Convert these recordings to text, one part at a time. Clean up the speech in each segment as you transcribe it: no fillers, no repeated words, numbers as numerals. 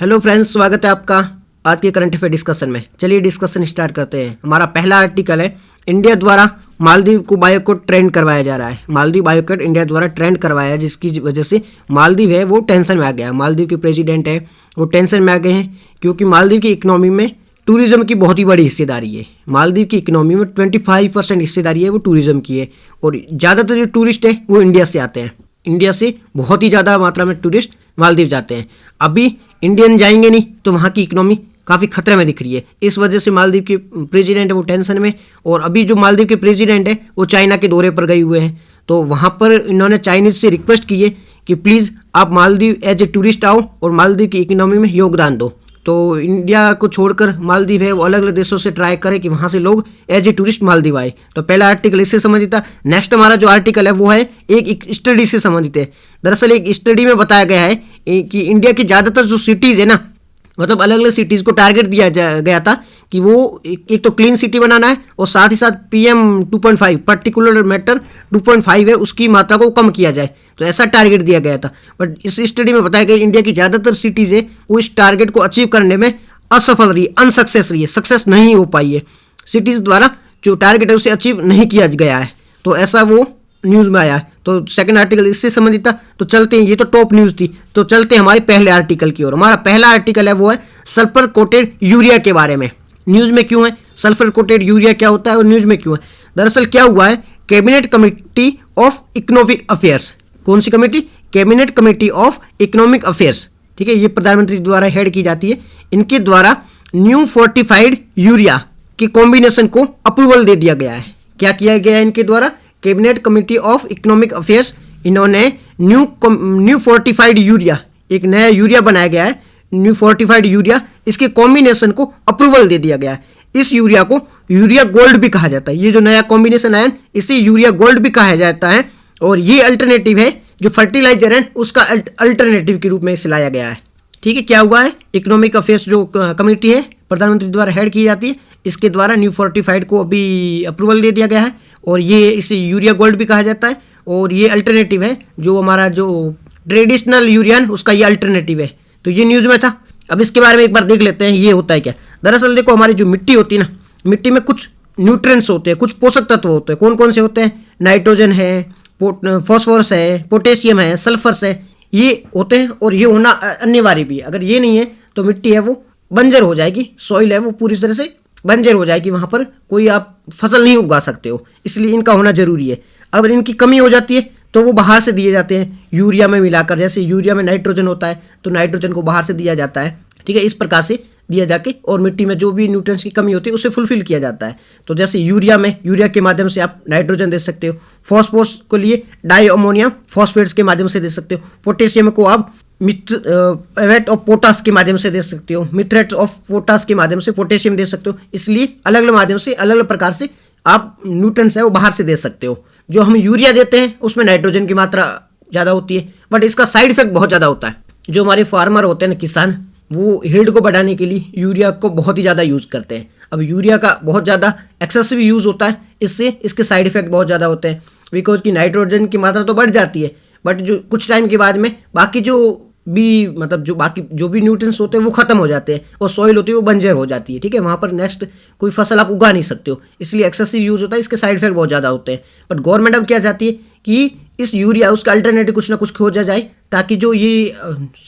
Hello friends, स्वागत है आपका आज के करंट अफेयर डिस्कशन में। चलिए डिस्कशन स्टार्ट करते हैं। हमारा पहला आर्टिकल है, इंडिया द्वारा मालदीव को बायोकॉट ट्रेंड करवाया जा रहा है। मालदीव बायोकॉट इंडिया द्वारा ट्रेंड करवाया, जिसकी वजह से मालदीव है वो टेंशन में आ गया। मालदीव के प्रेसिडेंट है वो टेंशन में आ गए हैं, क्योंकि मालदीव की इकोनॉमी में टूरिज्म की बहुत ही बड़ी हिस्सेदारी है। मालदीव की इकोनॉमी में 25% हिस्सेदारी है वो टूरिज्म की है, और ज़्यादातर जो टूरिस्ट है वो इंडिया से आते हैं। इंडिया से बहुत ही ज़्यादा मात्रा में टूरिस्ट मालदीव जाते हैं। अभी इंडियन जाएंगे नहीं तो वहाँ की इकोनॉमी काफ़ी खतरे में दिख रही है। इस वजह से मालदीव के प्रेसिडेंट है वो टेंशन में। और अभी जो मालदीव के प्रेसिडेंट है वो चाइना के दौरे पर गए हुए हैं, तो वहाँ पर इन्होंने चाइनीज से रिक्वेस्ट की है कि प्लीज़ आप मालदीव एज ए टूरिस्ट आओ और मालदीव की इकोनॉमी में योगदान दो। तो इंडिया को छोड़कर मालदीव है वो अलग अलग देशों से ट्राई करे कि वहाँ से लोग एज ए टूरिस्ट मालदीव आए। तो पहला आर्टिकल इससे संबंधित था। नेक्स्ट हमारा जो आर्टिकल है वो है एक स्टडी से संबंधित है। दरअसल एक स्टडी में बताया गया है कि इंडिया की ज़्यादातर जो सिटीज़ है ना, मतलब अलग अलग सिटीज़ को टारगेट दिया गया था कि वो एक तो क्लीन सिटी बनाना है, और साथ ही साथ PM 2.5 पर्टिकुलर मैटर 2.5 है उसकी मात्रा को कम किया जाए। तो ऐसा टारगेट दिया गया था। बट इस स्टडी में बताया गया इंडिया की ज़्यादातर सिटीज़ है वो इस टारगेट को अचीव करने में असफल रही है, अनसक्सेस रही है, सक्सेस नहीं हो पाई है। सिटीज़ द्वारा जो टारगेट है उसे अचीव नहीं किया गया है, तो ऐसा वो न्यूज़ में आया है। तो सेकंड आर्टिकल इससे संबंधित था। तो चलते हैं, ये तो टॉप न्यूज़ थी, तो चलते हैं हमारे पहले आर्टिकल की ओर। हमारा पहला आर्टिकल है वो है सल्फर कोटेड यूरिया के बारे में। न्यूज़ में क्यों है सल्फर कोटेड यूरिया, क्या होता है और न्यूज़ में क्यों है? दरअसल क्या हुआ है, cabinet committee of economic affairs, कौन सी committee? Cabinet committee of economic affairs, ठीक है, ये प्रधानमंत्री द्वारा हेड की जाती है। इनके द्वारा न्यू फोर्टिफाइड यूरिया के कॉम्बिनेशन को अप्रूवल दे दिया गया है। क्या किया गया है इनके द्वारा? Cabinet committee of economic affairs, इन्होंने न्यू फोर्टिफाइड यूरिया, एक नया यूरिया बनाया गया है, न्यू फोर्टिफाइड यूरिया, इसके कॉम्बिनेशन को अप्रूवल दे दिया गया है। इस यूरिया को यूरिया गोल्ड भी कहा जाता है। ये जो नया कॉम्बिनेशन आया इसे यूरिया गोल्ड भी कहा जाता है, और ये अल्टरनेटिव है जो फर्टिलाइजर है उसका अल्टरनेटिव के रूप में इसे लाया गया है। ठीक है, क्या हुआ है, इकोनॉमिक अफेयर्स जो कमेटी है प्रधानमंत्री द्वारा हेड की जाती है, इसके द्वारा न्यू फोर्टिफाइड को अभी अप्रूवल दे दिया गया है, और ये इसे यूरिया गोल्ड भी कहा जाता है। और ये अल्टरनेटिव है, जो हमारा जो ट्रेडिशनल यूरिया है उसका ये अल्टरनेटिव है। तो ये न्यूज़ में था। अब इसके बारे में एक बार देख लेते हैं ये होता है क्या। दरअसल देखो, हमारी जो मिट्टी होती है ना, मिट्टी में कुछ न्यूट्रिएंट्स होते हैं, कुछ पोषक तत्व होते हैं। कौन कौन से होते हैं? नाइट्रोजन है, फॉस्फोरस है, पोटेशियम है, सल्फर है, ये होते हैं, और ये होना अनिवार्य भी है। अगर ये नहीं है तो मिट्टी है वो बंजर हो जाएगी, सॉइल है वो पूरी तरह से बंजर हो जाएगी, वहाँ पर कोई आप फसल नहीं उगा सकते हो, इसलिए इनका होना जरूरी है। अगर इनकी कमी हो जाती है तो वो बाहर से दिए जाते हैं यूरिया में मिलाकर। जैसे यूरिया में नाइट्रोजन होता है तो नाइट्रोजन को बाहर से दिया जाता है, ठीक है, इस प्रकार से दिया जाके, और मिट्टी में जो भी न्यूट्रिएंट्स की कमी होती है उसे फुलफिल किया जाता है। तो जैसे यूरिया के माध्यम से आप नाइट्रोजन दे सकते हो, फॉस्फोरस को लिए डाई अमोनियम फॉस्फेट्स के माध्यम से दे सकते हो, पोटेशियम को आप मिथ्रेट ऑफ पोटास के माध्यम से दे सकते हो, मिथ्रेट ऑफ पोटास के माध्यम से पोटेशियम दे सकते हो। इसलिए अलग अलग माध्यम से अलग अलग प्रकार से आप न्यूट्रिएंट्स है वो बाहर से दे सकते हो। जो हम यूरिया देते हैं उसमें नाइट्रोजन की मात्रा ज़्यादा होती है, बट इसका साइड इफेक्ट बहुत ज़्यादा होता है। जो हमारे फार्मर होते हैं ना, किसान, वो यील्ड को बढ़ाने के लिए यूरिया को बहुत ही ज़्यादा यूज़ करते हैं। अब यूरिया का बहुत ज़्यादा एक्सेसिव यूज़ होता है, इससे इसके साइड इफेक्ट बहुत ज़्यादा होते हैं। बिकॉज की नाइट्रोजन की मात्रा तो बढ़ जाती है, बट जो कुछ टाइम के बाद में बाकी जो भी मतलब जो भी न्यूट्रिएंट्स होते हैं वो खत्म हो जाते हैं, और सॉइल होती है वो बंजर हो जाती है। ठीक है, वहाँ पर नेक्स्ट कोई फसल आप उगा नहीं सकते हो, इसलिए एक्सेसिव यूज़ होता है, इसके साइड इफेक्ट बहुत ज़्यादा होते हैं। बट गवर्नमेंट अब क्या चाहती है कि इस यूरिया उसका अल्टरनेटिव कुछ ना कुछ खोजा जाए, ताकि जो ये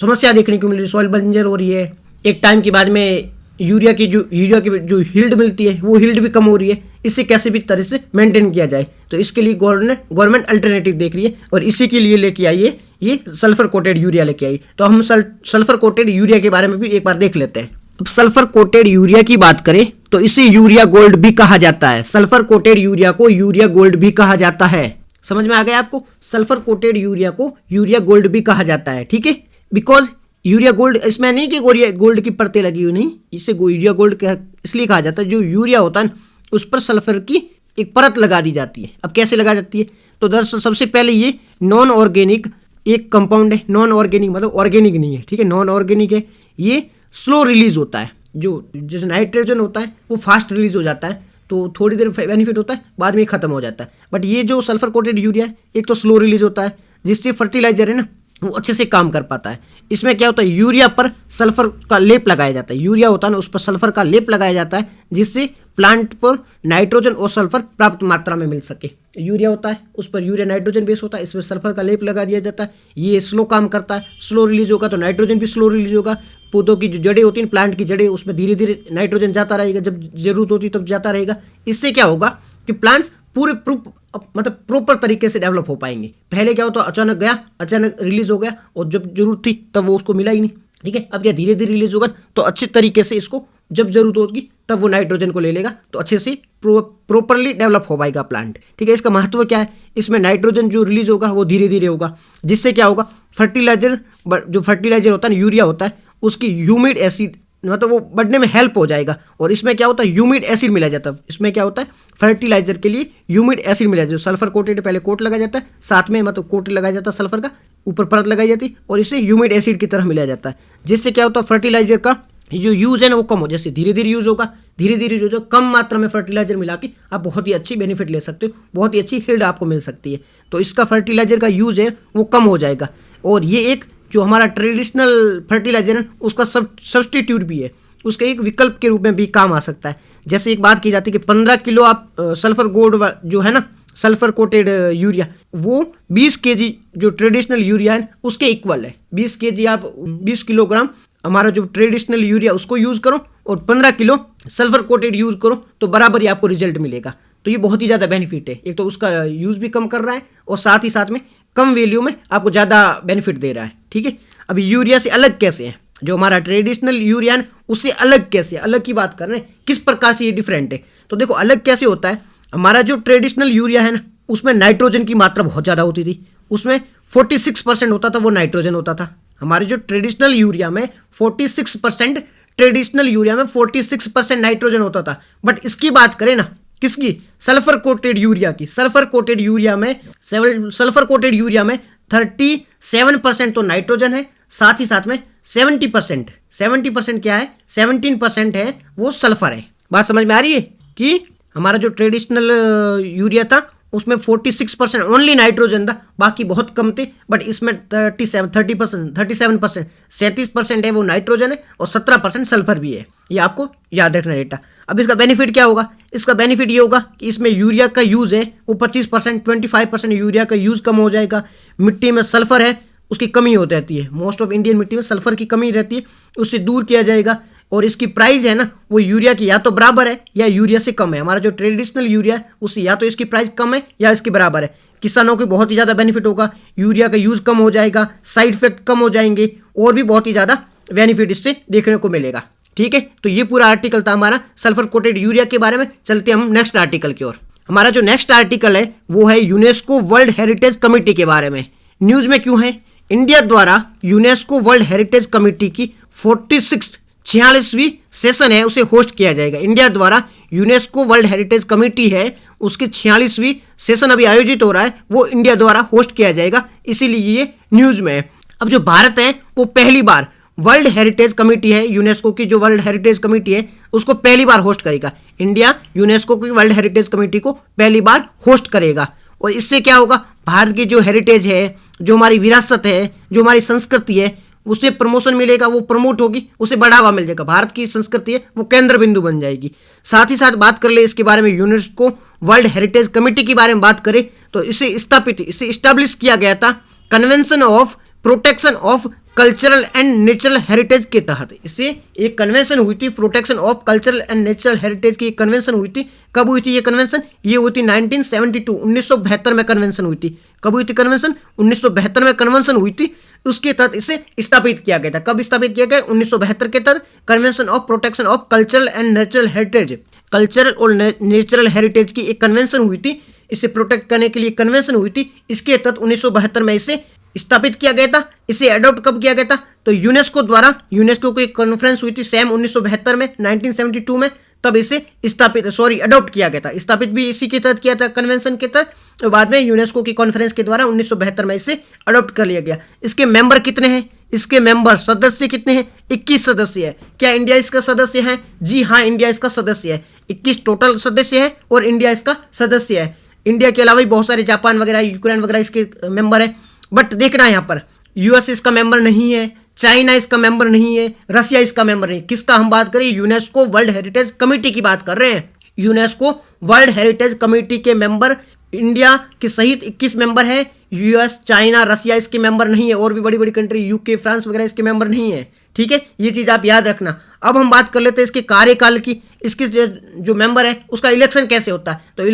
समस्या देखने को मिल रही है, सॉइल बंजर हो रही है, एक टाइम के बाद में यूरिया की जो यील्ड मिलती है वो यील्ड भी कम हो रही है, इसे कैसे भी तरह से मेंटेन किया जाए। तो इसके लिए गवर्नमेंट अल्टरनेटिव देख रही है, और इसी के लिए लेके आई है ये सल्फर कोटेड यूरिया लेके आई। तो हम सल्फर कोटेड यूरिया के बारे में भी एक बार देख लेते हैं। अब सल्फर कोटेड यूरिया की बात करें तो इसे यूरिया गोल्ड भी कहा जाता है। सल्फर कोटेड यूरिया को यूरिया गोल्ड भी कहा जाता है। समझ में आ गया आपको? सल्फर कोटेड यूरिया को यूरिया गोल्ड भी कहा जाता है, ठीक है। बिकॉज यूरिया गोल्ड, इसमें नहीं कि गोल्ड की परतें लगी हुई, नहीं, इसे यूरिया गोल्ड इसलिए कहा जाता है, जो यूरिया होता है उस पर सल्फर की एक परत लगा दी जाती है। अब कैसे लगा जाती है? तो दरअसल सबसे पहले ये नॉन ऑर्गेनिक एक कंपाउंड है। नॉन ऑर्गेनिक मतलब ऑर्गेनिक नहीं है, ठीक है, नॉन ऑर्गेनिक है। ये स्लो रिलीज होता है, जो जैसे नाइट्रोजन होता है वो फास्ट रिलीज हो जाता है, तो थोड़ी देर बेनिफिट होता है, बाद में खत्म हो जाता है। बट ये जो सल्फर कोटेड यूरिया है, एक तो स्लो रिलीज होता है, जिससे फर्टिलाइजर है ना वो अच्छे से काम कर पाता है। इसमें क्या होता है, यूरिया पर सल्फर का लेप लगाया जाता है, यूरिया होता है ना, उस पर सल्फर का लेप लगाया जाता है जिससे प्लांट पर नाइट्रोजन और सल्फर प्राप्त मात्रा में मिल सके। यूरिया होता है, उस पर यूरिया नाइट्रोजन बेस होता है, इसमें सल्फर का लेप लगा दिया जाता है। ये स्लो काम करता है, स्लो रिलीज होगा तो नाइट्रोजन भी स्लो रिलीज होगा। पौधों की जो जड़ें होती हैं, प्लांट की जड़ें, उसमें धीरे धीरे नाइट्रोजन जाता रहेगा, जब जरूरत होती तब जाता रहेगा। इससे क्या होगा कि प्लांट्स पूरे मतलब प्रॉपर तरीके से डेवलप हो पाएंगे। पहले क्या होता, अचानक गया, अचानक रिलीज हो गया और जब जरूरत थी तब वो उसको मिला ही नहीं। ठीक है, अब क्या धीरे धीरे रिलीज होगा तो अच्छे तरीके से इसको जब जरूरत होगी तब वो नाइट्रोजन को ले लेगा, तो अच्छे से प्रॉपरली डेवलप हो पाएगा प्लांट। ठीक है, इसका महत्व क्या है, इसमें नाइट्रोजन जो रिलीज होगा वो धीरे धीरे होगा, जिससे क्या होगा, फर्टिलाइजर, जो फर्टिलाइजर होता है ना, यूरिया होता है, उसकी ह्यूमिड एसिड मतलब वो बढ़ने में हेल्प हो जाएगा। और इसमें क्या होता है, ह्यूमिड एसिड मिला जाता है। इसमें क्या होता है, फर्टिलाइजर के लिए ह्यूमिड एसिड मिला जाता है। सल्फर कोटेड पहले कोट लगाया जाता है, साथ में मतलब कोट लगाया जाता है सल्फर का, ऊपर परत लगाई जाती है और इसे ह्यूमिड एसिड की तरह मिलाया जाता है, जिससे क्या होता है, फर्टिलाइजर का जो यूज है ना वो कम हो। जैसे धीरे धीरे यूज होगा, धीरे धीरे जो कम मात्रा में फर्टिलाइजर मिला के आप बहुत ही अच्छी बेनिफिट ले सकते हो, बहुत ही अच्छी यील्ड आपको मिल सकती है। तो इसका फर्टिलाइजर का यूज है वो कम हो जाएगा। और ये एक जो हमारा ट्रेडिशनल फर्टिलाइजर है उसका सब्सटीट्यूट भी है, उसके एक विकल्प के रूप में भी काम आ सकता है। जैसे एक बात की जाती है कि 15 किलो आप सल्फर गोल्ड जो है ना, सल्फर कोटेड यूरिया, वो 20 केजी जो ट्रेडिशनल यूरिया है उसके इक्वल है। 20 केजी आप 20 किलोग्राम हमारा जो ट्रेडिशनल यूरिया उसको यूज करो और 15 किलो सल्फर कोटेड यूज करो तो बराबर ही आपको रिजल्ट मिलेगा। तो ये बहुत ही ज़्यादा बेनिफिट है, एक तो उसका यूज भी कम कर रहा है और साथ ही साथ में कम वैल्यू में आपको ज़्यादा बेनिफिट दे रहा है। ठीक है, अभी यूरिया से अलग कैसे है, जो हमारा ट्रेडिशनल यूरिया है उससे अलग कैसे, अलग की बात कर रहे हैं, किस प्रकार से ये डिफरेंट है। तो देखो अलग कैसे होता है, हमारा जो ट्रेडिशनल यूरिया है ना उसमें नाइट्रोजन की मात्रा बहुत ज़्यादा होती थी, उसमें 46% होता था वो नाइट्रोजन होता था। हमारे जो ट्रेडिशनल यूरिया में 46%, ट्रेडिशनल यूरिया में 46% नाइट्रोजन होता था। बट इसकी बात करें ना, किसकी, सल्फर कोटेड यूरिया की, सल्फर कोटेड यूरिया में 37% तो नाइट्रोजन है, साथ ही साथ में 70% क्या है, 17% है वो सल्फर है। बात समझ में आ रही है कि हमारा जो ट्रेडिशनल यूरिया था उसमें 46% ओनली नाइट्रोजन था, बाकी बहुत कम थे। बट इसमें 37% है वो नाइट्रोजन है और 17% सल्फर भी है। ये आपको याद रखना डेटा। अब इसका बेनिफिट क्या होगा, इसका बेनिफिट ये होगा कि इसमें यूरिया का यूज़ है वो 25%, 25% यूरिया का यूज़ कम हो जाएगा। मिट्टी में सल्फर है उसकी कमी हो जाती है, मोस्ट ऑफ इंडियन मिट्टी में सल्फर की कमी रहती है, उससे दूर किया जाएगा। और इसकी प्राइस है ना वो यूरिया की या तो बराबर है या यूरिया से कम है। हमारा जो ट्रेडिशनल यूरिया है उससे या तो इसकी प्राइस कम है या इसके बराबर है। किसानों को बहुत ही ज़्यादा बेनिफिट होगा, यूरिया का यूज़ कम हो जाएगा, साइड इफेक्ट कम हो जाएंगे और भी बहुत ही ज़्यादा बेनिफिट इससे देखने को मिलेगा। ठीक है, तो ये पूरा आर्टिकल था हमारा सल्फर कोटेड यूरिया के बारे में। चलते हम नेक्स्ट आर्टिकल की ओर। हमारा जो नेक्स्ट आर्टिकल है वो है यूनेस्को वर्ल्ड हेरिटेज कमेटी के बारे में। न्यूज़ में क्यों है, इंडिया द्वारा यूनेस्को वर्ल्ड हेरिटेज कमेटी की 46वीं सेशन है उसे होस्ट किया जाएगा। इंडिया द्वारा यूनेस्को वर्ल्ड हेरिटेज कमेटी है उसकी 46वीं सेशन अभी आयोजित हो रहा है, वो इंडिया द्वारा होस्ट किया जाएगा, इसीलिए ये न्यूज़ में है। अब जो भारत है वो पहली बार वर्ल्ड हेरिटेज कमेटी है, यूनेस्को की जो वर्ल्ड हेरिटेज कमेटी है उसको पहली बार होस्ट करेगा। इंडिया यूनेस्को की वर्ल्ड हेरिटेज कमेटी को पहली बार होस्ट करेगा। और इससे क्या होगा, भारत की जो हेरिटेज है, जो हमारी विरासत है, जो हमारी संस्कृति है, उसे प्रमोशन मिलेगा, वो प्रमोट होगी, उसे बढ़ावा मिल जाएगा। भारत की संस्कृति है वो केंद्र बिंदु बन जाएगी। साथ ही साथ बात कर ले इसके बारे में, यूनेस्को वर्ल्ड हेरिटेज कमेटी के बारे में बात करें तो इसे इस्टेब्लिश किया गया था convention of protection of cultural and natural heritage के तहत। इससे एक कन्वेंशन हुई थी, protection of cultural and natural heritage की एक कन्वेंशन हुई थी। कब हुई थी ये कन्वेंशन, ये हुई थी 1972 में कन्वेंशन हुई थी। कब हुई थी कन्वेंशन, 1972 में कन्वेंशन हुई थी। उसके तहत इसे स्थापित किया गया था। कब स्थापित किया गया, 1972 के तहत convention of protection of cultural and natural heritage, cultural और नेचुरल हेरिटेज की एक कन्वेंशन हुई थी। इसे प्रोटेक्ट करने के लिए कन्वेंशन हुई थी। इसके तहत 1972 में इसे स्थापित किया गया था। इसे अडॉप्ट कब किया गया था, तो यूनेस्को द्वारा, यूनेस्को की एक कॉन्फ्रेंस हुई थी सेम 1972 में, 1972 में, तब इसे अडॉप्ट किया गया था। स्थापित भी इसी के तहत किया था, कन्वेंशन के तहत। तो बाद में यूनेस्को की कॉन्फ्रेंस के द्वारा 1972 में इसे अडॉप्ट कर लिया गया। इसके मेंबर कितने हैं, इसके मेंबर सदस्य कितने हैं, 21 सदस्य है। क्या इंडिया इसका सदस्य है, जी हाँ, इंडिया इसका सदस्य है। 21 टोटल सदस्य है और इंडिया इसका सदस्य है। इंडिया के अलावा भी बहुत सारे जापान वगैरह, यूक्रेन वगैरह इसके मेंबर है। बट देखना यहाँ पर यूएस इसका मेंबर नहीं है, चाइना इसका मेंबर नहीं है, रसिया इसका मेंबर नहीं। किसका हम बात करें? यूनेस्को वर्ल्ड हेरिटेज कमेटी की बात कर रहे हैं। यूनेस्को वर्ल्ड हेरिटेज कमेटी के मेंबर इंडिया के सहित 21 मेंबर है। यूएस, चाइना, रसिया इसके मेंबर नहीं है, और भी बड़ी बड़ी कंट्री यूके, फ्रांस वगैरह इसके मेंबर नहीं है। ठीक है, ये चीज आप याद रखना। अब हम बात कर लेते हैं इसके कार्यकाल की। इसके जो मेंबर है उसका इलेक्शन कैसे होता है? तो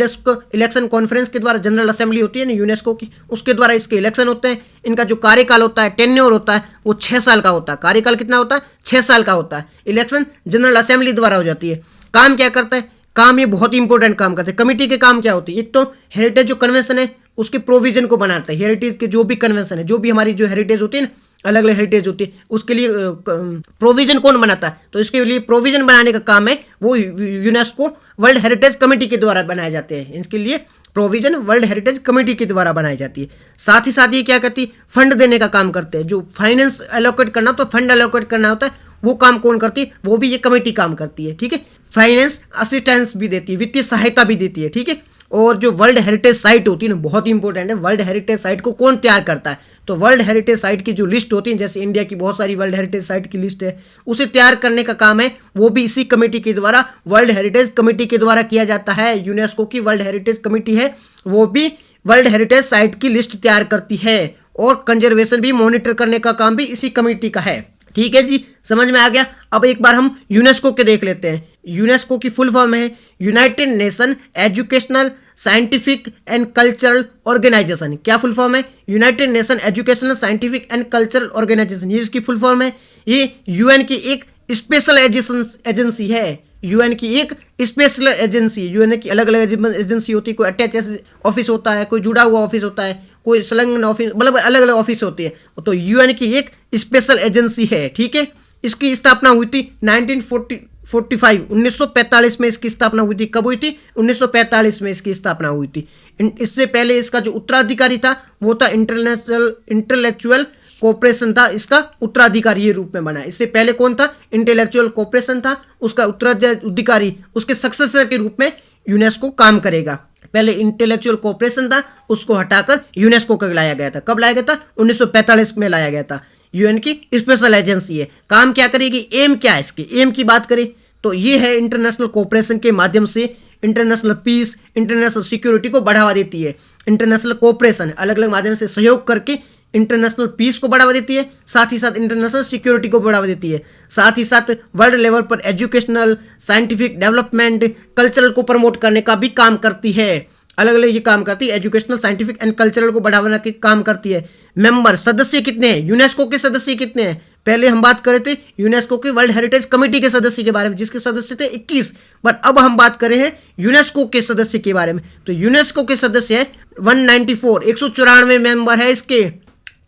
इलेक्शन कॉन्फ्रेंस के द्वारा, जनरल असेंबली होती है ना यूनेस्को की, उसके द्वारा इसके इलेक्शन होते हैं। इनका जो कार्यकाल होता है, टेन्योर होता है, वो 6 साल का होता है। कार्यकाल कितना होता है? 6 साल का होता है। इलेक्शन जनरल असेंबली द्वारा हो जाती है। काम क्या करता है? काम ये बहुत ही इंपॉर्टेंट काम करते हैं। कमेटी के काम क्या होती है? एक तो हेरिटेज जो कन्वेंशन है उसके प्रोविजन को बनाता है। हेरिटेज के जो भी कन्वेंशन है, जो भी हमारी जो हेरिटेज होती है ना, अलग अलग हेरिटेज होती है, उसके लिए प्रोविजन कौन बनाता है? तो इसके लिए प्रोविजन बनाने का काम है वो यूनेस्को वर्ल्ड हेरिटेज कमेटी के द्वारा बनाए जाते हैं। इसके लिए प्रोविजन वर्ल्ड हेरिटेज कमेटी के द्वारा बनाई जाती है। साथ ही साथ ये क्या करती है? फंड देने का काम करते हैं। जो फाइनेंस एलोकेट करना, तो फंड एलोकेट करना होता है, वो काम कौन करती है? वो भी ये कमेटी काम करती है। ठीक है, फाइनेंस असिस्टेंस भी देती है, वित्तीय सहायता भी देती है। ठीक है, और जो वर्ल्ड हेरिटेज साइट होती है ना, बहुत ही इंपॉर्टेंट है। वर्ल्ड हेरिटेज साइट को कौन तैयार करता है? तो वर्ल्ड हेरिटेज साइट की जो लिस्ट होती है, जैसे इंडिया की बहुत सारी वर्ल्ड हेरिटेज साइट की लिस्ट है, उसे तैयार करने का काम है वो भी इसी कमेटी के द्वारा, वर्ल्ड हेरिटेज कमेटी के द्वारा किया जाता है। यूनेस्को की वर्ल्ड हेरिटेज कमेटी है, वो भी वर्ल्ड हेरिटेज साइट की लिस्ट तैयार करती है, और कंजर्वेशन भी मॉनिटर करने का काम भी इसी कमेटी का है। ठीक है जी, समझ में आ गया। अब एक बार हम यूनेस्को के देख लेते हैं। यूनेस्को की फुल फॉर्म है United Nation Educational, Scientific and Cultural Organization. क्या फुल फॉर्म है? United Nation Educational, Scientific and Cultural Organization, ये इसकी फुल फॉर्म है। ये यूएन की एक स्पेशल एजेंसी है। यूएन की एक स्पेशल एजेंसी। यूएन की अलग अलग एजेंसी होती है, कोई अटैच ऑफिस होता है, कोई जुड़ा हुआ ऑफिस होता है, कोई संलग्न ऑफिस, मतलब अलग अलग ऑफिस होती है। तो यूएन की एक स्पेशल एजेंसी है। ठीक है, इसकी स्थापना हुई थी 1945 में इसकी स्थापना हुई थी। कब हुई थी? 1945 में इसकी स्थापना हुई थी। इससे पहले इसका जो उत्तराधिकारी था वो था इंटरनेशनल इंटेलेक्चुअल कोऑपरेशन था, इसका उत्तराधिकारी ये रूप में बना। इससे पहले कौन था? इंटेलेक्चुअल कोऑपरेशन था, उसका उत्तराधिकारी, उसके सक्सेसर के रूप में यूनेस्को काम करेगा। पहले इंटेलेक्चुअल कोऑपरेशन था, उसको हटाकर यूनेस्को को लाया गया था। कब लाया गया था? 1945 में लाया गया था। यूएन की स्पेशल एजेंसी है। काम क्या करेगी? एम क्या है इसकी? एम की बात करें तो ये है इंटरनेशनल कोऑपरेशन के माध्यम से इंटरनेशनल पीस, इंटरनेशनल सिक्योरिटी को बढ़ावा देती है। इंटरनेशनल कोऑपरेशन अलग अलग माध्यम से सहयोग करके इंटरनेशनल पीस को बढ़ावा देती है, साथ ही साथ इंटरनेशनल सिक्योरिटी को बढ़ावा देती है। साथ ही साथ वर्ल्ड लेवल पर एजुकेशनल, साइंटिफिक डेवलपमेंट, कल्चरल को प्रमोट करने का भी काम करती है। अलग अलग ये काम करती है, एजुकेशनल, साइंटिफिक एंड कल्चरल को बढ़ावा के काम करती है। मेंबर सदस्य कितने हैं? यूनेस्को के सदस्य कितने हैं? पहले हम बात कर रहे थे यूनेस्को के वर्ल्ड हेरिटेज कमेटी के सदस्य के बारे में, जिसके सदस्य थे 21, बट अब हम बात कर रहे हैं यूनेस्को के सदस्य के बारे में। तो यूनेस्को के सदस्य है 194, 194 मेंबर है इसके।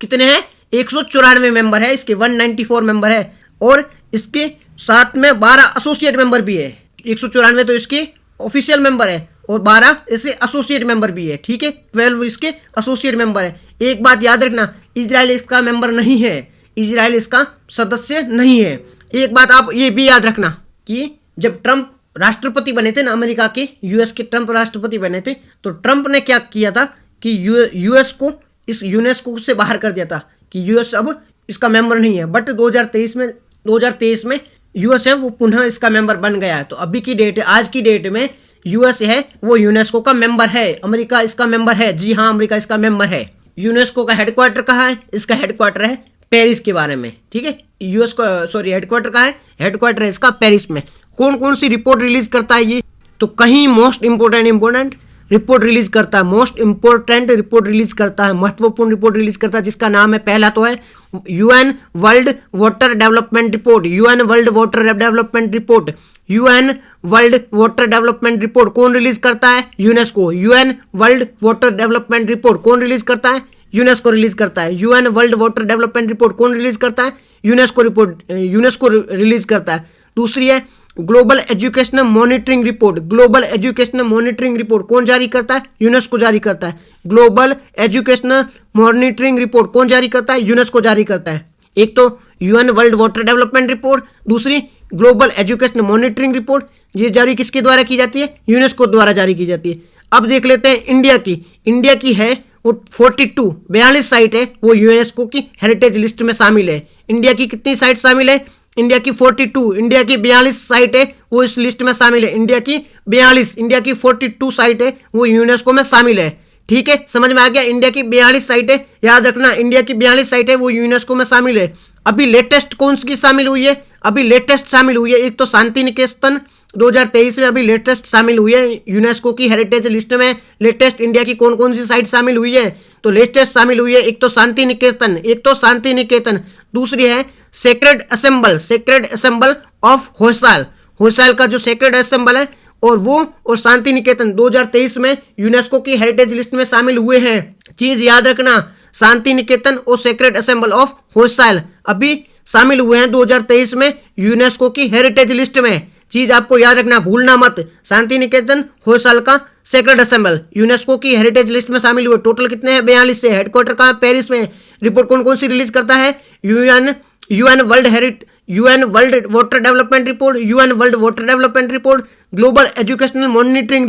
कितने हैं? 194 मेंबर है इसके, 194 मेंबर है, और इसके साथ में 12 एसोसिएट मेंबर भी है। 194 तो इसके ऑफिशियल मेंबर है और 12 ऐसे एसोसिएट मेंबर भी है। ठीक है, 12 इसके एसोसिएट मेंबर है। एक बात याद रखना, इजराइल इसका मेंबर नहीं है, इजराइल इसका सदस्य नहीं है। एक बात आप ये भी याद रखना कि जब ट्रंप राष्ट्रपति बने थे ना, अमेरिका के, यूएस के ट्रंप राष्ट्रपति बने थे, तो ट्रंप ने क्या किया था कि यूएस को इस यूनेस्को से बाहर कर दिया था कि यूएस अब इसका मेंबर नहीं है। बट 2023 में यूएस है वो पुनः इसका मेंबर बन गया है। तो अभी की डेट, आज की डेट में यूएस है वो यूनेस्को का मेंबर है। अमेरिका इसका मेंबर है, जी हाँ, अमेरिका इसका मेंबर है। यूनेस्को का हेडक्वार्टर कहाँ है? इसका हेडक्वार्टर है पेरिस के बारे में। ठीक है, यूएस का हेडक्वार्टर कहाँ है? हेडक्वार्टर है इसका पेरिस में। कौन कौन सी रिपोर्ट रिलीज करता है ये? तो कहीं मोस्ट इंपोर्टेंट रिपोर्ट रिलीज करता है, मोस्ट इंपोर्टेंट रिपोर्ट रिलीज करता है, महत्वपूर्ण रिपोर्ट रिलीज करता है, जिसका नाम है, पहला तो है UN world water development report. UN world water development report, UN world water development report कौन रिलीज करता है? UNESCO. UN world water development report कौन रिलीज करता है? यूनेस्को रिलीज करता है। UN world water development report कौन रिलीज करता है? यूनेस्को रिलीज करता है। दूसरी है global educational monitoring report. Global educational monitoring report कौन जारी करता है? यूनेस्को जारी करता है। ग्लोबल एजुकेशनल मॉनिटरिंग रिपोर्ट कौन जारी करता है? यूनेस्को जारी करता है। एक तो UN world water development report, दूसरी ग्लोबल एजुकेशनल मॉनिटरिंग रिपोर्ट। ये जारी किसके द्वारा की जाती है? यूनेस्को द्वारा जारी की जाती है। अब देख लेते हैं इंडिया की। इंडिया की है वो 42 साइट है वो यूनेस्को की हेरिटेज लिस्ट में शामिल है। इंडिया की कितनी साइट शामिल है? इंडिया की 42, इंडिया की 42 साइट है वो इस लिस्ट में शामिल है। इंडिया की 42 साइट है वो यूनेस्को में शामिल है। ठीक है, समझ में आ गया? इंडिया की 42 साइट है, याद रखना, इंडिया की 42 साइट है वो यूनेस्को में शामिल है। अभी लेटेस्ट कौन सी शामिल हुई है? अभी लेटेस्ट शामिल हुई है एक तो शांति निकेतन 2023 में अभी लेटेस्ट शामिल हुई है यूनेस्को की हेरिटेज लिस्ट में। लेटेस्ट इंडिया की कौन कौन सी साइट शामिल हुई है? तो लेटेस्ट शामिल हुई है एक तो शांति निकेतन, दूसरी है सेक्रेड असेंबल ऑफ होयसाल का जो सेक्रेड असेंबल है और वो और शांति निकेतन 2023 में यूनेस्को की हेरिटेज लिस्ट में शामिल हुए हैं। चीज याद रखना, शांति निकेतन और सेक्रेड असेंबल ऑफ होयसाल अभी शामिल हुए हैं 2023 में यूनेस्को की हेरिटेज लिस्ट में। चीज आपको याद रखना, भूलना मत। शांति निकेतन, होयसाल का सेक्रेड असेंबल यूनेस्को की हेरिटेज लिस्ट में शामिल हुए। टोटल कितने हैं? 42 से। हेडक्वार्टर कहाँ? पेरिस में। रिपोर्ट कौन कौन सी रिलीज करता है? UN world water development report, global educational monitoring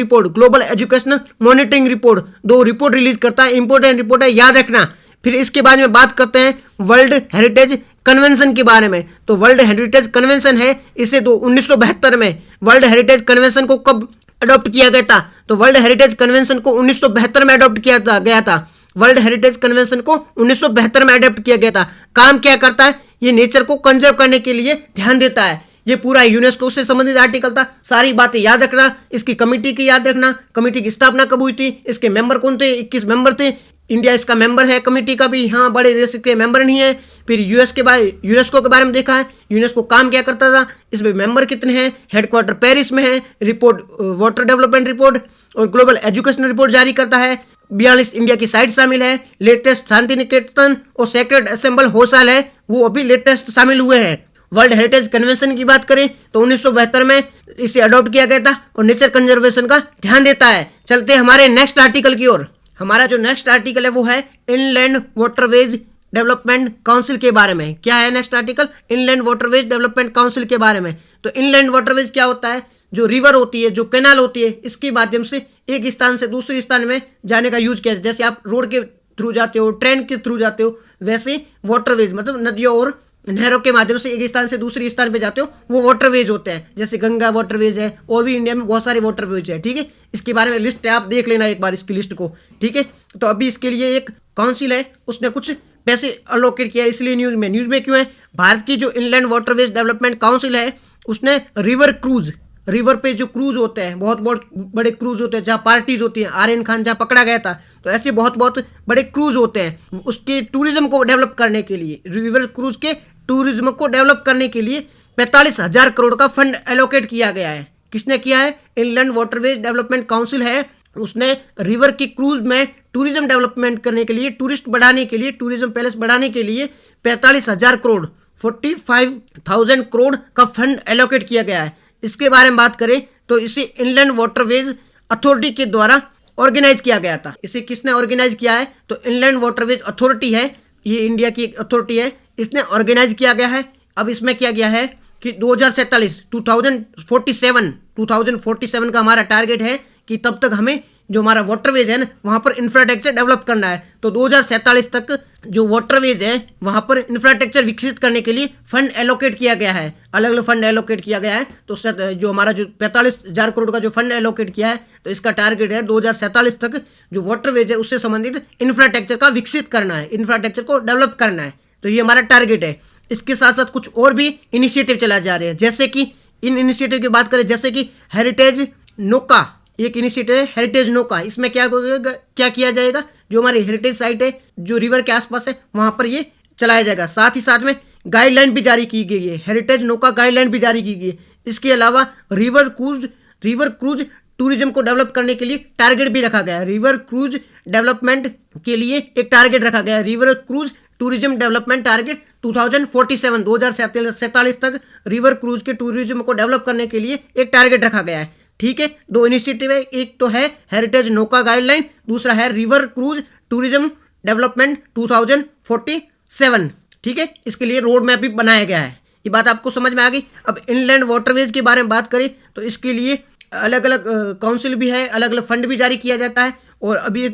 report, 2 report release करता है। इंपॉर्टेंट रिपोर्ट है, याद रखना। फिर इसके बाद में बात करते हैं वर्ल्ड हेरिटेज कन्वेंशन के बारे में। तो वर्ल्ड हेरिटेज कन्वेंशन है, इसे 1972 में वर्ल्ड हेरिटेज कन्वेंशन को कब अडॉप्ट किया गया था? तो वर्ल्ड हेरिटेज कन्वेंशन को 1972 में अडॉप्ट किया गया था। वर्ल्ड हेरिटेज कन्वेंशन को 1972 में अडॉप्ट किया गया था। काम क्या करता है? ये नेचर को कंजर्व करने के लिए ध्यान देता है। ये पूरा यूनेस्को से संबंधित आर्टिकल था। सारी बातें याद रखना। इसकी कमेटी की याद रखना, कमेटी की स्थापना कब हुई थी, इसके मेंबर कौन थे? 21 मेंबर थे। इंडिया इसका मेंबर है कमेटी का भी। हाँ, बड़े देश के मेंबर नहीं है। फिर यूनेस्को के बारे में देखा है, यूनेस्को काम क्या करता था, इसमें मेंबर कितने हैं, हेडक्वार्टर पेरिस में है, रिपोर्ट वाटर डेवलपमेंट रिपोर्ट और ग्लोबल एजुकेशन रिपोर्ट जारी करता है। 42 इंडिया की साइट शामिल है। लेटेस्ट शांति निकेतन और सेक्रेड असेंबल होयसाल है वो अभी लेटेस्ट शामिल हुए हैं। वर्ल्ड हेरिटेज कन्वेंशन की बात करें तो 1972 में इसे अडॉप्ट किया गया था और नेचर कंजर्वेशन का ध्यान देता है। चलते हैं हमारे नेक्स्ट आर्टिकल की ओर। हमारा जो नेक्स्ट आर्टिकल है वो है इनलैंड वाटरवेज डेवलपमेंट काउंसिल के बारे में। क्या है next article? Inland waterways development council के बारे में। तो इनलैंड वाटरवेज क्या होता है? जो रिवर होती है, जो कैनाल होती है, इसके माध्यम से एक स्थान से दूसरे स्थान में जाने का यूज किया जाता है। जैसे आप रोड के थ्रू जाते हो, ट्रेन के थ्रू जाते हो, वैसे वाटरवेज मतलब नदियों और नहरों के माध्यम से एक स्थान से दूसरे स्थान पे जाते हो, वो वाटरवेज होते हैं। जैसे गंगा वाटरवेज है और भी इंडिया में बहुत सारे वाटरवेज है। ठीक है, इसके बारे में लिस्ट है, आप देख लेना एक बार इसकी लिस्ट को। ठीक है, तो अभी इसके लिए एक काउंसिल है, उसने कुछ पैसे अलोकेट किया, इसलिए न्यूज में क्यों है? भारत की जो इनलैंड वाटरवेज डेवलपमेंट काउंसिल है उसने रिवर पे जो क्रूज होते हैं, बहुत बहुत बड़े क्रूज होते हैं, जहाँ पार्टीज होती हैं, आर्यन खान जहाँ पकड़ा गया था, तो ऐसे बहुत बहुत बड़े क्रूज होते हैं। उसके टूरिज्म को डेवलप करने के लिए, रिवर क्रूज के टूरिज्म को डेवलप करने के लिए 45,000 करोड़ का फंड एलोकेट किया गया है। किसने किया है? इनलैंड वाटरवेज डेवलपमेंट काउंसिल है, उसने रिवर की क्रूज में टूरिज्म डेवलपमेंट करने के लिए, टूरिस्ट बढ़ाने के लिए, टूरिज्म पैलेस बढ़ाने के लिए 45,000 करोड़ 45,000 करोड़ का फंड एलोकेट किया गया है। इसके बारे में बात करें तो इसे इनलैंड वाटरवेज अथॉरिटी के द्वारा ऑर्गेनाइज किया गया था। इसे किसने ऑर्गेनाइज किया है? तो इनलैंड वाटरवेज अथॉरिटी है, ये इंडिया की एक अथॉरिटी है, इसने ऑर्गेनाइज किया गया है। अब इसमें क्या गया है कि 2047 का हमारा टारगेट है कि तब तक हमें जो हमारा वाटरवेज है ना वहाँ पर इंफ्रास्ट्रक्चर डेवलप करना है। तो 2047 तक जो वाटरवेज है वहाँ पर इंफ्रास्ट्रक्चर विकसित करने के लिए फंड एलोकेट किया गया है, अलग अलग फंड एलोकेट किया गया है। तो जो हमारा जो 45,000 करोड़ का जो फंड एलोकेट किया है, तो इसका टारगेट है 2047 तक जो वाटरवेज है उससे संबंधित इंफ्रास्ट्रक्चर का विकसित करना है, इंफ्रास्ट्रक्चर को डेवलप करना है। तो ये हमारा टारगेट है। इसके साथ साथ कुछ और भी इनिशिएटिव चलाए जा रहे हैं, जैसे कि इन इनिशिएटिव की बात करें, जैसे कि हेरिटेज नौका एक इनिशिएटिव है, हेरिटेज नौका। इसमें क्या किया जाएगा? जो हमारी हेरिटेज साइट है जो रिवर के आसपास है वहां पर ये चलाया जाएगा। साथ ही साथ में गाइडलाइन भी जारी की गई है, हेरिटेज नौका गाइडलाइन भी जारी की गई है। इसके अलावा रिवर क्रूज टूरिज्म को डेवलप करने के लिए टारगेट भी रखा गया है। रिवर क्रूज डेवलपमेंट के लिए एक टारगेट रखा गया है, river cruise tourism development target 2047 तक रिवर क्रूज के टूरिज्म को डेवलप करने के लिए एक टारगेट रखा गया है। ठीक है, 2 इनिशिएटिव है, एक तो है हेरिटेज नौका गाइडलाइन, दूसरा है रिवर क्रूज टूरिज्म डेवलपमेंट 2047। ठीक है, इसके लिए रोड मैप भी बनाया गया है। ये बात आपको समझ में आ गई। अब इनलैंड वाटरवेज के बारे में बात करें तो इसके लिए अलग अलग काउंसिल भी है, अलग अलग फंड भी जारी किया जाता है। और अभी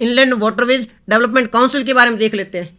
इनलैंड वाटरवेज डेवलपमेंट काउंसिल के बारे में देख लेते हैं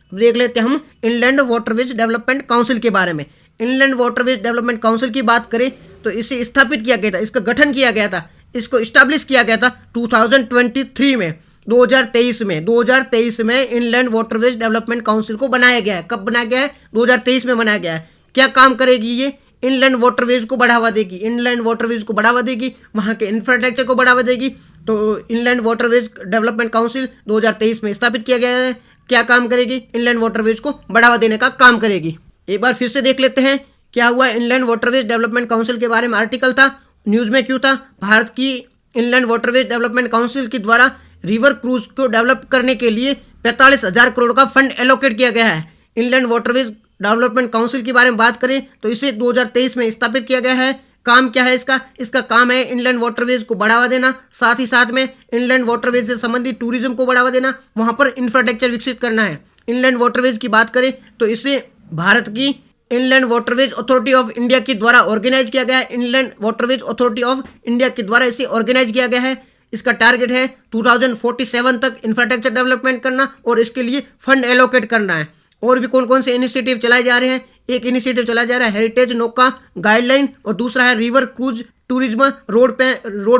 हम इनलैंड वाटरवेज डेवलपमेंट काउंसिल के बारे में। इनलैंड वाटरवेज डेवलपमेंट काउंसिल की बात करें तो इसे स्थापित किया गया था, इसका गठन किया गया था, इसको इस्टेब्लिश किया गया था 2023 में, 2023 में इनलैंड वाटरवेज डेवलपमेंट काउंसिल को बनाया गया है। कब बनाया गया है? 2023 में बनाया गया है। क्या काम करेगी ये? इनलैंड वाटरवेज को बढ़ावा देगी, इनलैंड वाटरवेज को बढ़ावा देगी, वहाँ के इंफ्रास्ट्रक्चर को बढ़ावा देगी। तो इनलैंड वाटरवेज डेवलपमेंट काउंसिल 2023 में स्थापित किया गया है। क्या काम करेगी? इनलैंड वाटरवेज को बढ़ावा देने का काम करेगी। एक बार फिर से देख लेते हैं क्या हुआ इनलैंड वाटरवेज डेवलपमेंट काउंसिल के बारे में। आर्टिकल था, न्यूज़ में क्यों था? भारत की इनलैंड वाटरवेज डेवलपमेंट काउंसिल के द्वारा रिवर क्रूज को डेवलप करने के लिए 45,000 करोड़ का फंड एलोकेट किया गया है। इनलैंड वाटरवेज डेवलपमेंट काउंसिल के बारे में बात करें तो इसे 2023 में स्थापित किया गया है। काम क्या है इसका? इसका काम है इनलैंड वाटरवेज को बढ़ावा देना, साथ ही साथ में इनलैंड वाटरवेज से संबंधित टूरिज्म को बढ़ावा देना, वहां पर इंफ्रास्ट्रक्चर विकसित करना है। इनलैंड वाटरवेज की बात करें तो इसे भारत की inland waterways authority of India के द्वारा ऑर्गेनाइज किया गया है। Inland waterways authority of India के द्वारा इसे ऑर्गेनाइज किया गया है। इसका टारगेट है 2047 तक इंफ्रास्ट्रक्चर डेवलपमेंट करना और इसके लिए फंड एलोकेट करना है। और भी कौन कौन से इनिशिएटिव चलाए जा रहे हैं? एक इनिशिएटिव चलाया जा रहा है हेरिटेज नौका गाइडलाइन, और दूसरा है river cruise tourism road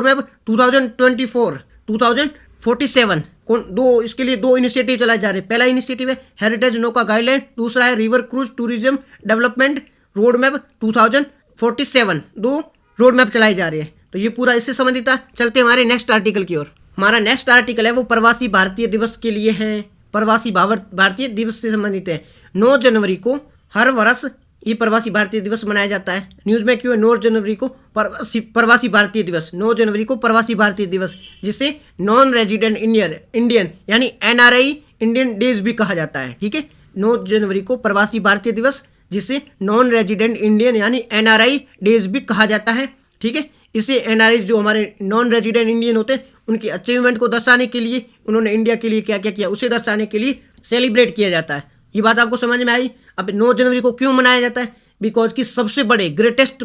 map 2024-2047। दो इसके लिए दो इनिशिएटिव चलाए जा रहे हैं। पहला इनिशिएटिव है हेरिटेज नौका गाइडलाइन, दूसरा है river cruise tourism development road map 2047। दो रोड मैप चलाए जा रहे हैं। तो ये पूरा इससे संबंधित था। चलते हमारे नेक्स्ट आर्टिकल की ओर। हमारा नेक्स्ट आर्टिकल है वो प्रवासी भारतीय दिवस के लिए है। प्रवासी भारतीय दिवस से संबंधित है। 9 जनवरी को हर वर्ष ये प्रवासी भारतीय दिवस मनाया जाता है। न्यूज़ में क्यों है 9 जनवरी को प्रवासी भारतीय दिवस? 9 जनवरी को प्रवासी भारतीय दिवस, जिसे नॉन रेजिडेंट इंडियन यानी NRI इंडियन डेज भी कहा जाता है। ठीक है, 9 जनवरी को प्रवासी भारतीय दिवस, जिसे नॉन रेजिडेंट इंडियन यानी NRI डेज भी कहा जाता है। ठीक है, इसे NRI जो हमारे नॉन रेजिडेंट इंडियन होते हैं उनकी अचीवमेंट को दर्शाने के लिए, उन्होंने इंडिया के लिए क्या क्या किया उसे दर्शाने के लिए सेलिब्रेट किया जाता है। ये बात आपको समझ में आई? अब 9 जनवरी को क्यों मनाया जाता है? बिकॉज की सबसे बड़े ग्रेटेस्ट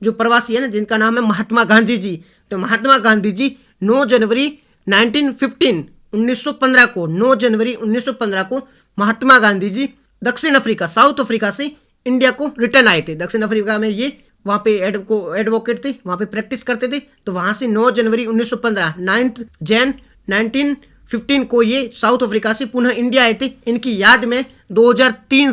जो प्रवासी है ना, जिनका नाम है महात्मा गांधी जी। तो महात्मा गांधी जी 9 जनवरी 1915 को 9 जनवरी 1915 को महात्मा गांधी जी साउथ अफ्रीका से इंडिया को रिटर्न आए थे। दक्षिण अफ्रीका में ये वहाँ पे एडवोकेट थे, वहाँ पे प्रैक्टिस करते थे। तो वहाँ से 9 जनवरी 1915 9 जैन 1915 को ये साउथ अफ्रीका से पुनः इंडिया आए थे। इनकी याद में 2003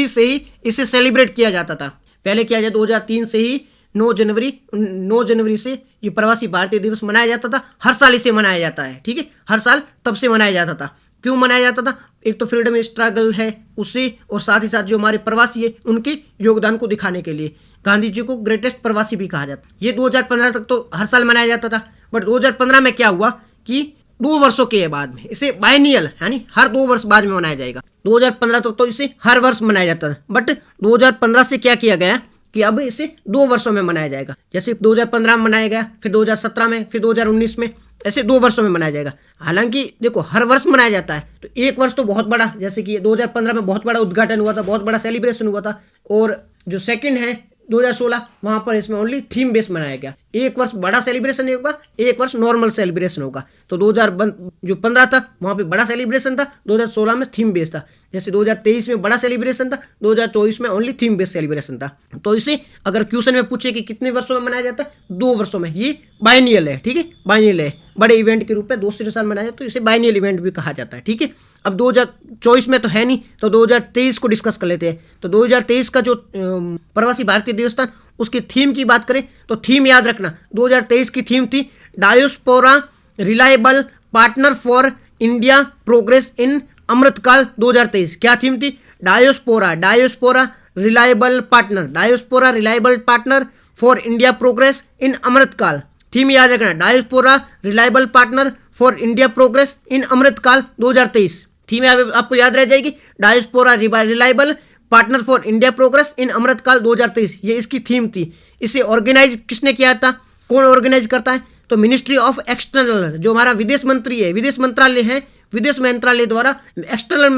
से ही इसे सेलिब्रेट किया जाता था। पहले किया जाए 2003 से ही 9 जनवरी से ये प्रवासी भारतीय दिवस मनाया जाता था। हर साल इसे मनाया जाता है। ठीक है, हर साल तब से मनाया जाता था। क्यों मनाया जाता था? एक तो फ्रीडम स्ट्रगल है उससे, और साथ ही साथ जो हमारे प्रवासी है उनके योगदान को दिखाने के लिए गांधी जी को ग्रेटेस्ट प्रवासी भी कहा जाता है। ये 2015 तक तो हर साल मनाया जाता था, बट 2015 में क्या हुआ कि 2 वर्षों के बाद में इसे बायनियल यानी हर 2 वर्ष बाद में मनाया जाएगा। 2015 तक तो इसे हर वर्ष मनाया जाता था, बट 2015 से क्या किया गया कि अब इसे 2 वर्षों में मनाया जाएगा। जैसे 2015 में मनाया गया, फिर 2017 में, फिर 2019 में, ऐसे 2 वर्षों में मनाया जाएगा। हालांकि देखो हर वर्ष मनाया जाता है तो एक वर्ष तो बहुत बड़ा, जैसे कि 2015 में बहुत बड़ा उद्घाटन हुआ था, बहुत बड़ा सेलिब्रेशन हुआ था। और जो सेकंड है 2016 वहां पर इसमें ओनली थीम बेस मनाया गया। एक वर्ष बड़ा सेलिब्रेशन होगा, एक वर्ष नॉर्मल सेलिब्रेशन होगा। तो 2015 था वहां पे बड़ा सेलिब्रेशन था, 2016 में थीम बेस था। जैसे 2023 में बड़ा सेलिब्रेशन था, 2024 में ओनली थीम बेस सेलिब्रेशन था। तो इसे अगर क्वेश्चन में पूछे कि कितने वर्षों में मनाया जाता है, 2 वर्षों में। ये बायनियल है। ठीक है, बायनियल है, बड़े इवेंट के रूप में 2 से 3 साल मनाया जाता है, तो इसे बायनियल इवेंट भी कहा जाता है। ठीक है, अब 2024 में तो है नहीं, तो 2023 को डिस्कस कर लेते हैं। तो 2023 का जो प्रवासी भारतीय दिवस था उसकी थीम की बात करें तो थीम याद रखना, 2023 की थीम थी diaspora reliable partner for India progress in Amritkaal 2023। क्या थीम थी? Diaspora reliable partner for India progress in Amritkaal. Theme याद रखना, diaspora reliable partner for India progress in Amritkaal 2023। Theme आपको याद रह जाएगी, diaspora reliable partner for India progress in Amritkaal 2023। ये इसकी थीम थी। इसे ऑर्गेनाइज किसने किया था? कौन ऑर्गेनाइज करता है? तो मिनिस्ट्री ऑफ एक्सटर्नल, जो हमारा विदेश मंत्री है, विदेश मंत्रालय है, विदेश मंत्रालय द्वारा एक्सटर्नल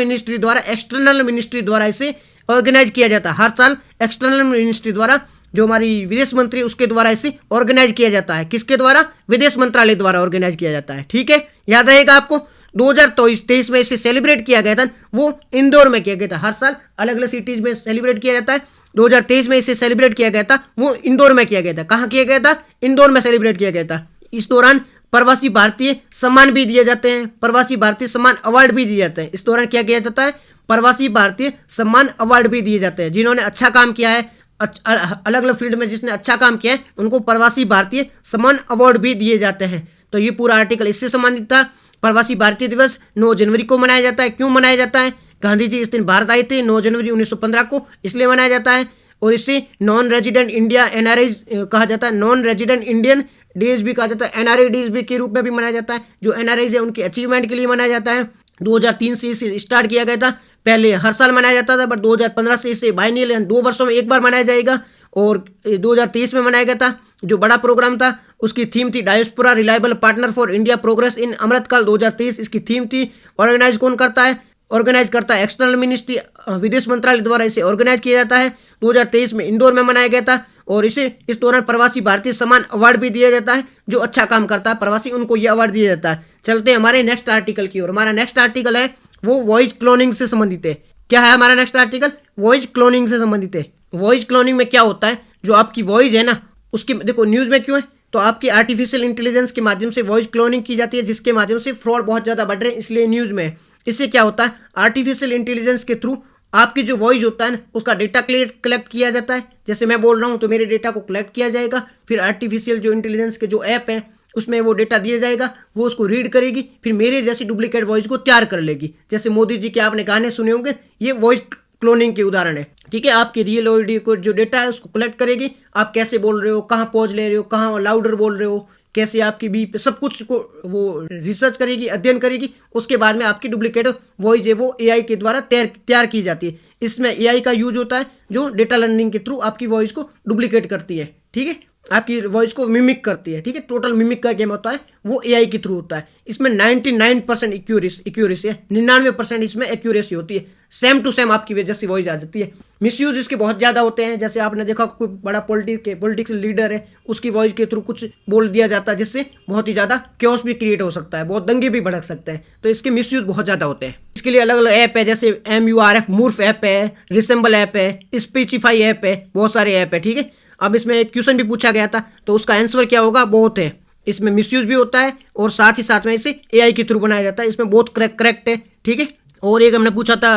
मिनिस्ट्री द्वारा इसे ऑर्गेनाइज किया जाता है। हर साल एक्सटर्नल मिनिस्ट्री द्वारा, जो हमारी विदेश मंत्री उसके द्वारा इसे ऑर्गेनाइज किया जाता है। किसके द्वारा? विदेश मंत्रालय द्वारा ऑर्गेनाइज किया जाता है। ठीक है, याद रहेगा आपको 2023 में इसे सेलिब्रेट किया गया था, वो इंदौर में किया गया था। हर साल अलग अलग सिटीज में सेलिब्रेट किया जाता है। 2023 में इसे सेलिब्रेट किया गया था, वो इंदौर में किया गया था। कहाँ किया गया था? इंदौर में सेलिब्रेट किया गया था। इस दौरान प्रवासी भारतीय सम्मान भी दिए जाते हैं, प्रवासी भारतीय सम्मान अवार्ड भी दिए जाते हैं। इस दौरान क्या किया जाता है? प्रवासी भारतीय सम्मान अवार्ड भी दिए जाते हैं। जिन्होंने अच्छा काम किया है, अलग अलग फील्ड में जिसने अच्छा काम किया है, उनको प्रवासी भारतीय सम्मान अवार्ड भी दिए जाते हैं। तो ये पूरा आर्टिकल इससे संबंधित था। प्रवासी भारतीय दिवस 9 जनवरी को मनाया जाता है। क्यों मनाया जाता है? गांधी जी इस दिन भारत आए थे 9 जनवरी 1915 को, इसलिए मनाया जाता है। और इसे नॉन रेजिडेंट इंडिया एनआरआई कहा जाता है, नॉन रेजिडेंट इंडियन डेज भी कहा जाता है, एनआरआई डेज भी के रूप में भी मनाया जाता है। जो एनआरआईज है उनके अचीवमेंट के लिए मनाया जाता है। 2003 से इसे स्टार्ट किया गया था। पहले हर साल मनाया जाता था, बट 2015 से इसे बाइनियल 2 वर्षों में एक बार मनाया जाएगा। और 2023 में मनाया गया था। जो बड़ा प्रोग्राम था उसकी थीम थी diaspora reliable partner for India progress in Amritkaal 2023 इसकी थीम थी। ऑर्गेनाइज कौन करता है? ऑर्गेनाइज करता है एक्सटर्नल मिनिस्ट्री, विदेश मंत्रालय द्वारा इसे ऑर्गेनाइज किया जाता है। 2023 में इंदौर में मनाया गया था। और इसे इस दौरान प्रवासी भारतीय सम्मान अवार्ड भी दिया जाता है। जो अच्छा काम करता है प्रवासी, उनको यह अवार्ड दिया जाता है। चलते हैं हमारे नेक्स्ट आर्टिकल की ओर। हमारा नेक्स्ट आर्टिकल है वो वॉइस क्लोनिंग से संबंधित है। क्या है हमारा नेक्स्ट आर्टिकल? वॉइस क्लोनिंग से संबंधित है। वॉइस क्लोनिंग में क्या होता है? जो आपकी वॉइस है ना, उसकी देखो न्यूज़ में क्यों है, तो आपकी आर्टिफिशियल इंटेलिजेंस के माध्यम से वॉइस क्लोनिंग की जाती है, जिसके माध्यम से फ्रॉड बहुत ज़्यादा बढ़ रहे हैं, इसलिए न्यूज़ में है। इससे क्या होता है? आर्टिफिशियल इंटेलिजेंस के थ्रू आपकी जो वॉइस होता है ना, उसका डेटा कलेक्ट किया जाता है। जैसे मैं बोल रहा हूँ तो मेरे डेटा को कलेक्ट किया जाएगा, फिर आर्टिफिशियल जो इंटेलिजेंस के जो ऐप है उसमें वो डेटा दिया जाएगा, वो उसको रीड करेगी, फिर मेरे जैसी डुप्लीकेट वॉइस को तैयार कर लेगी। जैसे मोदी जी के आपने गाने सुने होंगे, ये वॉइस क्लोनिंग के उदाहरण है। ठीक है, आपके रियल ऑडियो को जो डेटा है उसको कलेक्ट करेगी, आप कैसे बोल रहे हो, कहाँ पहुँच ले रहे हो, कहाँ लाउडर बोल रहे हो, कैसे आपकी बीप, सब कुछ को वो रिसर्च करेगी, अध्ययन करेगी। उसके बाद में आपकी डुप्लीकेट वॉइस है वो एआई के द्वारा तैयार की जाती है। इसमें एआई का यूज होता है जो डेटा लर्निंग के थ्रू आपकी वॉइस को डुप्लीकेट करती है। ठीक है, आपकी वॉइस को मिमिक करती है। ठीक है, टोटल मिमिक का गेम होता है वो एआई के थ्रू होता है। इसमें 99% एक्यूरेसी है, 99% इसमें एक्यूरेसी होती है। सेम टू सेम आपकी जैसी वॉइस आ जाती है। मिसयूज इसके बहुत ज़्यादा होते हैं। जैसे आपने देखा कोई बड़ा पॉलिटिक्स लीडर है, उसकी वॉइस के थ्रू कुछ बोल दिया जाता है, जिससे बहुत ही ज़्यादा क्योस भी क्रिएट हो सकता है, बहुत दंगे भी भड़क सकते हैं। तो इसके मिसयूज बहुत ज़्यादा होते हैं। इसके लिए अलग अलग ऐप है, जैसे MURF मूर्फ ऐप है, रिसेंबल ऐप है, स्पीचिफाई ऐप है, बहुत सारे ऐप है। ठीक है, अब इसमें एक क्वेश्चन भी पूछा गया था, तो उसका आंसर क्या होगा? बहुत है। इसमें मिसयूज भी होता है और साथ ही साथ में इसे एआई के थ्रू बनाया जाता है। इसमें बहुत करेक्ट है। ठीक है, और एक हमने पूछा था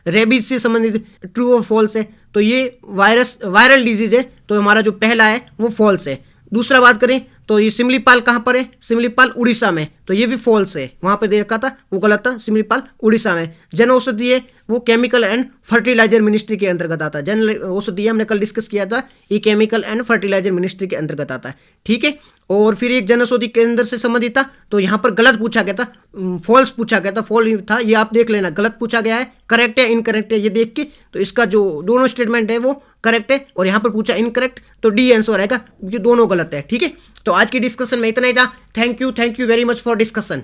रेबीज से संबंधित, ट्रू और फॉल्स है। तो ये वायरल डिजीज है, तो हमारा जो पहला है वो फॉल्स है। दूसरा बात करें तो ये सिमलीपाल कहाँ पर है? सिमलीपाल उड़ीसा में, तो ये भी फॉल्स है। वहाँ पे देखा था वो गलत था, सिमलीपाल उड़ीसा में। जन औषधि है वो केमिकल एंड फर्टिलाइजर मिनिस्ट्री के अंतर्गत आता है। जन औषधि हमने कल डिस्कस किया था, ये केमिकल एंड फर्टिलाइजर मिनिस्ट्री के अंतर्गत आता है। ठीक है, और फिर एक जन औषधि केंद्र से संबंधित था, तो यहाँ पर गलत पूछा गया था, फॉल्स पूछा गया था, फॉल्स था। ये आप देख लेना, गलत पूछा गया है, करेक्ट है इनकरेक्ट है ये देख के। तो इसका जो दोनों स्टेटमेंट है वो करेक्ट है, और यहाँ पर पूछा इनकरेक्ट, तो डी आंसर आएगा, क्योंकि दोनों गलत है। ठीक है, तो आज की डिस्कशन में इतना ही था। Thank you very much for discussion.